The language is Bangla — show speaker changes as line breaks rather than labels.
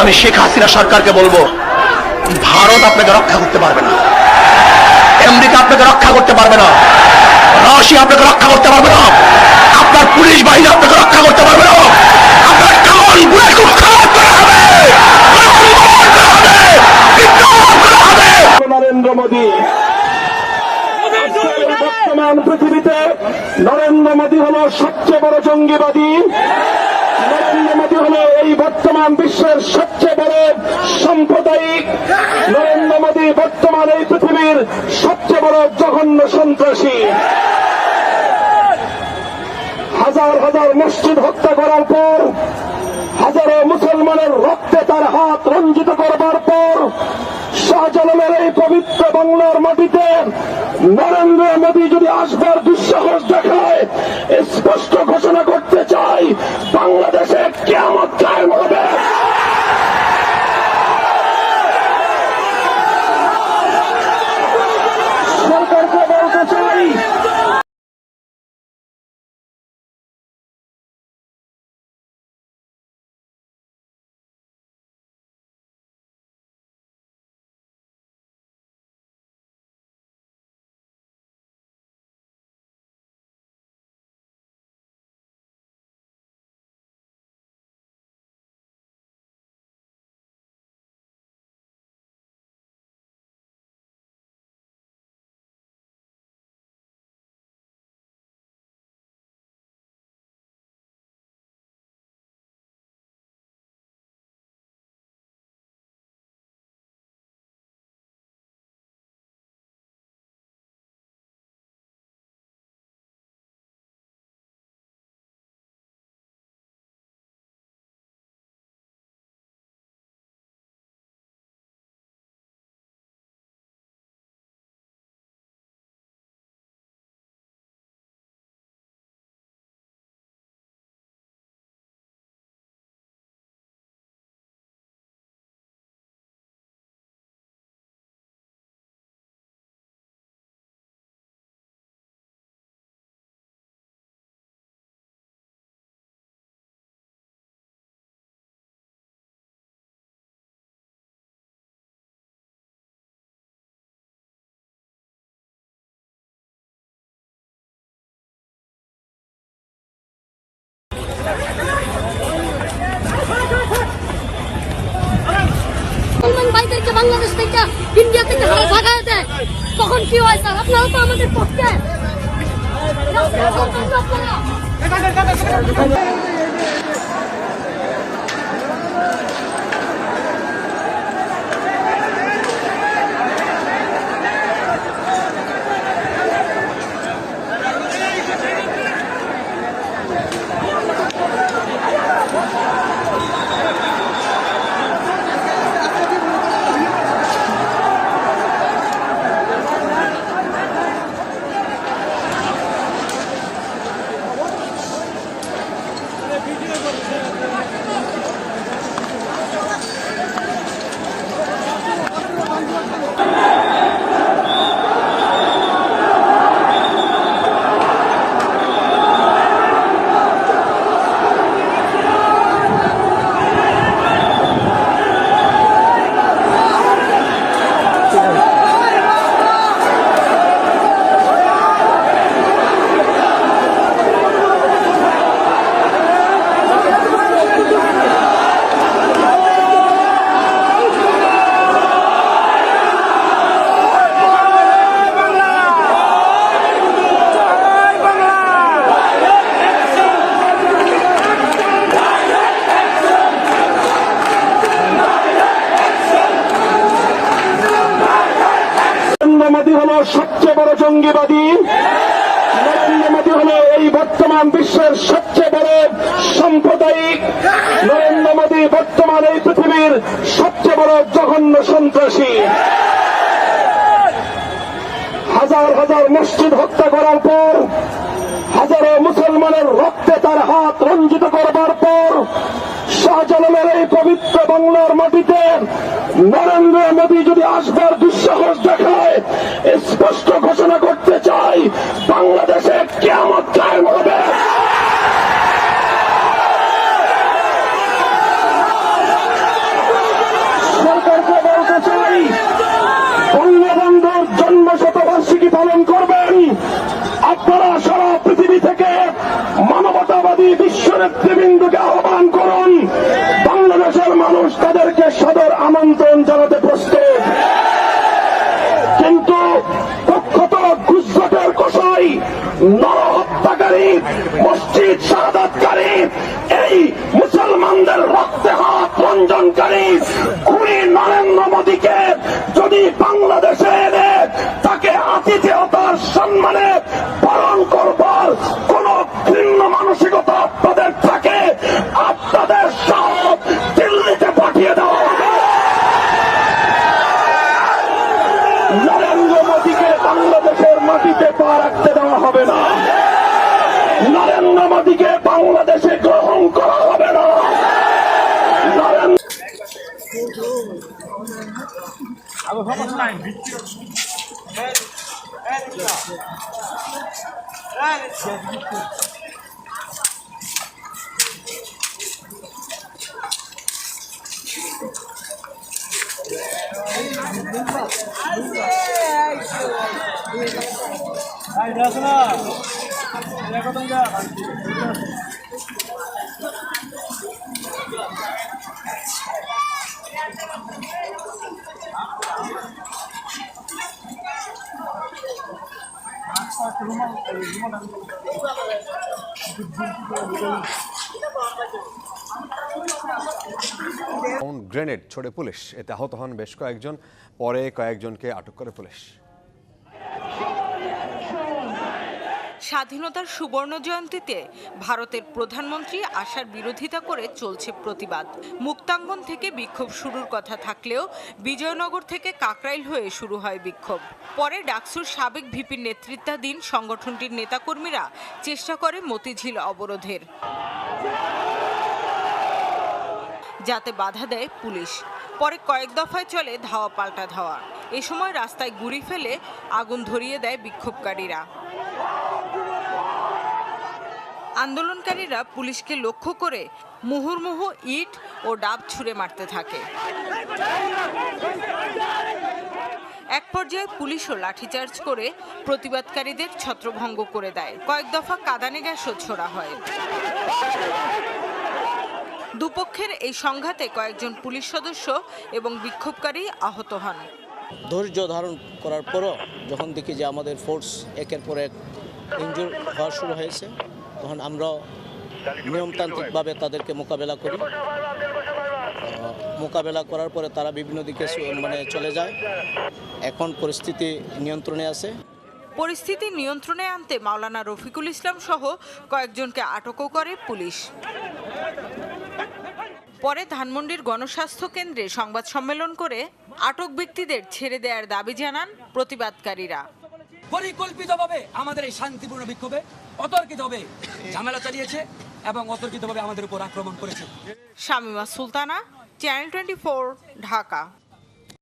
আমি শেখ হাসিনা সরকারকে বলবো, ভারত আপনাকে রক্ষা করতে পারবে না, আমেরিকা আপনাকে রক্ষা করতে পারবে না, রাশিয়া আপনাকে রক্ষা করতে পারবে না, আপনার পুলিশ বাহিনী আপনাকে রক্ষা করতে পারবে না, আপনার টাউন বুলেট খারাপ করা হবে,
নরেন্দ্র মোদী বর্তমান পৃথিবীতে নরেন্দ্র মোদী হল সবচেয়ে বড় জঙ্গিবাদী। নরেন্দ্র মোদী হল এই বর্তমান বিশ্বের সবচেয়ে বড় সাম্প্রদায়িক। নরেন্দ্র মোদী বর্তমান এই পৃথিবীর সবচেয়ে বড় জঘন্য সন্ত্রাসী। হাজার হাজার মসজিদ হত্যা করার পর, হাজারো মুসলমানের রক্তে তার হাত রঞ্জিত করবার পর, শাহজালালের এই পবিত্র বাংলার মাটিতে নরেন্দ্র মোদী যদি আসবার দুঃসাহস দেখায়, স্পষ্ট ঘোষণা করতে চাই, বাংলাদেশে কিয়ামত কায়েম হবে। সরকারকে বলতে চাই,
ভাইদেরকে বাংলাদেশ থেকে ইন্ডিয়া থেকে ভাগায় দেয়, তখন কি হয় স্যার? আপনারা তো আমাদের পক্ষে। মোদী হল সবচেয়ে বড় জঙ্গিবাদী। নরেন্দ্র মোদী হল এই বর্তমান বিশ্বের সবচেয়ে বড় সাম্প্রদায়িক। নরেন্দ্র মোদী বর্তমান এই পৃথিবীর সবচেয়ে বড় জঘন্য সন্ত্রাসী। হাজার হাজার মসজিদ হত্যা করার পর, হাজারো মুসলমানের রক্তে তার হাত রঞ্জিত করবার পর, শাহজালালের এই পবিত্র বাংলার মাটিতে নরেন্দ্র মোদী যদি আসবার দুঃসাহস দেখায়, স্পষ্ট ঘোষণা করতে চাই, বাংলাদেশে কিয়ামত কায়েম হবে।
নেতৃবৃন্দকে আহ্বান করুন, বাংলাদেশের মানুষ তাদেরকে সদর আমন্ত্রণ জানাতে প্রস্তুত। কিন্তু পক্ষত গুজরাটের কসাই, নরহত্যাকারী, মসজিদ শাহাদাতকারী, এই মুসলমানদের রক্তে হাত রঞ্জনকারী খুনি নরেন্দ্র মোদীকে যদি বাংলাদেশে এনে তাকে আতিথেয়তার সম্মানে পালন করবার কোন ভিন্ন মানসিকতা আপনাদের থাকে, আপনাদের সব দিল্লিতে পাঠিয়ে দেওয়া হবে। নরেন্দ্র মোদীকে বাংলাদেশের মাটিতে পা রাখতে দেওয়া হবে না। নরেন্দ্র মোদীকে বাংলাদেশে গ্রহণ করা হবে না।
গ্রেনেড ছোড়ে পুলিশ, এতে আহত হন বেশ কয়েকজন, পরে কয়েকজনকে আটক করে পুলিশ।
স্বাধীনতার সুবর্ণ জয়ন্তীতে ভারতের প্রধানমন্ত্রী আসার বিরোধিতা করে চলছে প্রতিবাদ। মুক্তাঙ্গন থেকে বিক্ষোভ শুরুর কথা থাকলেও বিজয়নগর থেকে কাকরাইল হয়ে শুরু হয় বিক্ষোভ। পরে ডাকসুর সাবেক ভিপির নেতৃত্বাধীন সংগঠনটির নেতাকর্মীরা চেষ্টা করে মতিঝিল অবরোধের, যাতে বাধা দেয় পুলিশ। পরে কয়েক দফায় চলে ধাওয়া পাল্টা ধাওয়া। এ সময় রাস্তায় গুড়ি ফেলে আগুন ধরিয়ে দেয় বিক্ষোভকারীরা। আন্দোলনকারীরা পুলিশকে লক্ষ্য করে মুহুর্মুহু ইট ও ডাব ছুঁড়ে মারতে থাকে। এক পর্যায়ে পুলিশও লাঠিচার্জ করে প্রতিবাদকারীদের ছত্রভঙ্গ করে দেয়। কয়েক দফা কাঁদানে গ্যাসও ছোড়া হয়। দুপক্ষের এই সংঘাতে কয়েকজন পুলিশ সদস্য এবং বিক্ষোভকারী আহত হন।
ধৈর্য ধারণ করার পরও যখন দেখি যে আমাদের ফোর্স একের পর এক ইনজুর হওয়া শুরু হয়েছে, তখন আমরা নিয়মতান্ত্রিকভাবে তাদেরকে মোকাবেলা করি। মোকাবেলা করার পরে তারা বিভিন্ন দিকে চলে যায়। এখন পরিস্থিতি নিয়ন্ত্রণে আছে।
পরিস্থিতি নিয়ন্ত্রণে আনতে মাওলানা রফিকুল ইসলাম সহ কয়েকজনকে আটকও করে পুলিশ। পরে ধানমন্ডির গণস্বাস্থ্য কেন্দ্রে সংবাদ সম্মেলন করে আটক ব্যক্তিদের ছেড়ে দেওয়ার দাবি জানান প্রতিবাদকারীরা।
পরিকল্পিতভাবে আমাদের এই শান্তিপূর্ণ বিক্ষোভে অতর্কিতভাবে ঝামেলা চালিয়েছে এবং অতর্কিতভাবে আমাদের উপর আক্রমণ করেছে।
শামিমা সুলতানা, চ্যানেল 24, ঢাকা।